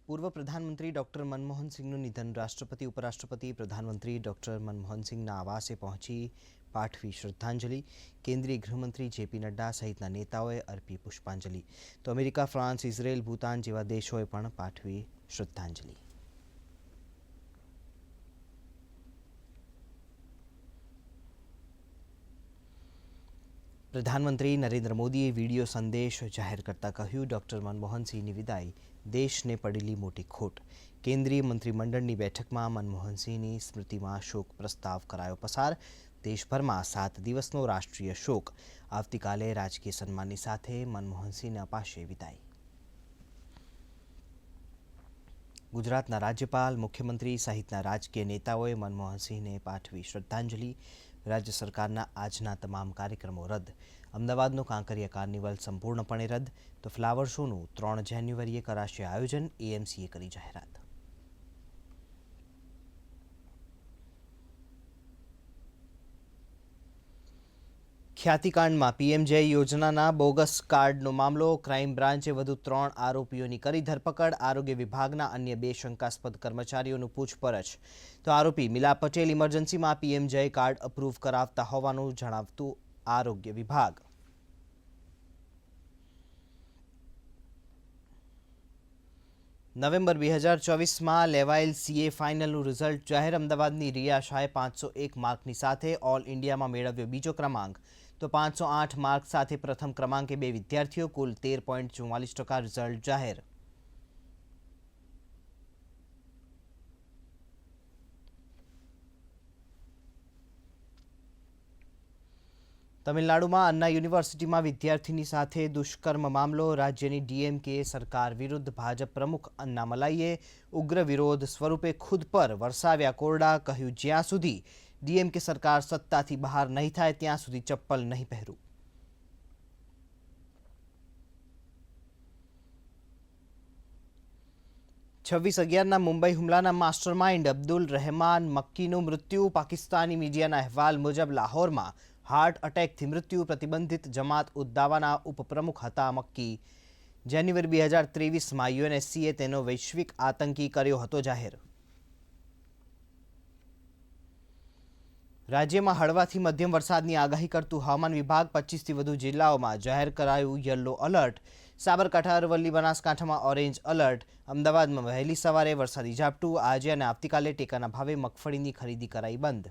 પૂર્વ પ્રધાનમંત્રી ડોક્ટર મનમોહન સિંહનું નિધન રાષ્ટ્રપતિ ઉપરાષ્ટ્રપતિ પ્રધાનમંત્રી ડોક્ટર મનમોહન સિંહના આવાસે પહોંચી પાઠવી શ્રદ્ધાંજલિ। કેન્દ્રીય ગૃહમંત્રી જેપી નડ્ડા સહિતના નેતાઓએ અર્પી પુષ્પાંજલિ। તો અમેરિકા, ફ્રાન્સ, ઇઝરાયેલ, ભૂતાન જેવા દેશોએ પણ પાઠવી શ્રદ્ધાંજલિ। પ્રધાનમંત્રી નરેન્દ્ર મોદીએ વિડીયો સંદેશ જાહેર કરતા કહ્યું, ડોક્ટર મનમોહન સિંહની વિદાય દેશને પડેલી મોટી ખોટ। કેન્દ્રીય મંત્રીમંડળની બેઠકમાં મનમોહન સિંહની સ્મૃતિમાં શોક પ્રસ્તાવ કરાયો પસાર। દેશભરમાં 7 દિવસનો રાષ્ટ્રીય શોક। આવતીકાલે રાજકીય સન્માનની સાથે મનમોહન સિંહને અપાશે વિદાય। ગુજરાતના રાજ્યપાલ, મુખ્યમંત્રી સહિતના રાજકીય નેતાઓએ મનમોહન સિંહને પાઠવી શ્રદ્ધાંજલિ। રાજ્ય સરકારના આજના તમામ કાર્યક્રમો રદ। અમદાવાદનો કાંકરિયા કાર્નિવલ સંપૂર્ણપણે રદ। તો ફ્લાવર શોનું 3 જાન્યુઆરીએ કરાશે આયોજન, એએમસીએ કરી જાહેરાત। ખ્યાતિકાંડમાં પીએમજય યોજનાના બોગસ કાર્ડનો મામલો। ક્રાઇમ બ્રાન્ચે વધુ 3 આરોપીઓની કરી ધરપકડ। આરોગ્ય વિભાગના અન્ય 2 શંકાસ્પદ કર્મચારીઓનું પૂછપરછ। તો આરોપી મિલા પટેલ ઇમરજન્સીમાં પીએમજય કાર્ડ અપ્રૂવ કરાવતા હોવાનું જણાવતું આરોગ્ય વિભાગ। નવેમ્બર 2024માં લેવાયેલ સીએ ફાઇનલનું રિઝલ્ટ જાહેર। અમદાવાદની રિયા શાહે 501 માર્કની સાથે ઓલ ઇન્ડિયામાં મેળવ્યો બીજો ક્રમાંક। તો 508 માર્ક સાથે પ્રથમ ક્રમાંકે 2 વિદ્યાર્થીઓ, કુલ 13.44% રિઝલ્ટ જાહેર। તમિલનાડુમાં અન્ના યુનિવર્સિટીમાં વિદ્યાર્થીની સાથે દુષ્કર્મ મામલો। રાજ્યની ડીએમકે સરકાર વિરુદ્ધ ભાજપ પ્રમુખ અન્નામલાઈએ ઉગ્ર વિરોધ સ્વરૂપે ખુદ પર વરસાવ્યા કોરડા। કહ્યું, જ્યાં સુધી ડીએમકે સરકાર સત્તાથી બહાર નહીં થાય ત્યાં સુધી ચપ્પલ નહીં પહેરું। છવ્વીસ 11ના મુંબઈ હુમલાના માસ્ટરમાઇન્ડ અબ્દુલ રહેમાન મક્કીનું મૃત્યુ। પાકિસ્તાની મીડિયાના અહેવાલ મુજબ લાહોરમાં હાર્ટ અટેકથી મૃત્યુ। પ્રતિબંધિત જમાત ઉદ્દાવાના ઉપપ્રમુખ હતા મક્કી। જાન્યુઆરી 2023માં યુએનએસસીએ તેનો વૈશ્વિક આતંકી કર્યો હતો જાહેર। રાજ્યમાં હળવાથી મધ્યમ વરસાદની આગાહી કરતું હવામાન વિભાગ। 25થી વધુ જિલ્લાઓમાં જાહેર કરાયું યલો એલર્ટ। સાબરકાંઠા, અરવલ્લી, બનાસકાંઠામાં ઓરેન્જ એલર્ટ। અમદાવાદમાં વહેલી સવારે વરસાદી ઝાપટું। આજે અને આવતીકાલે ટેકાના ભાવે મગફળીની ખરીદી કરાઈ બંધ।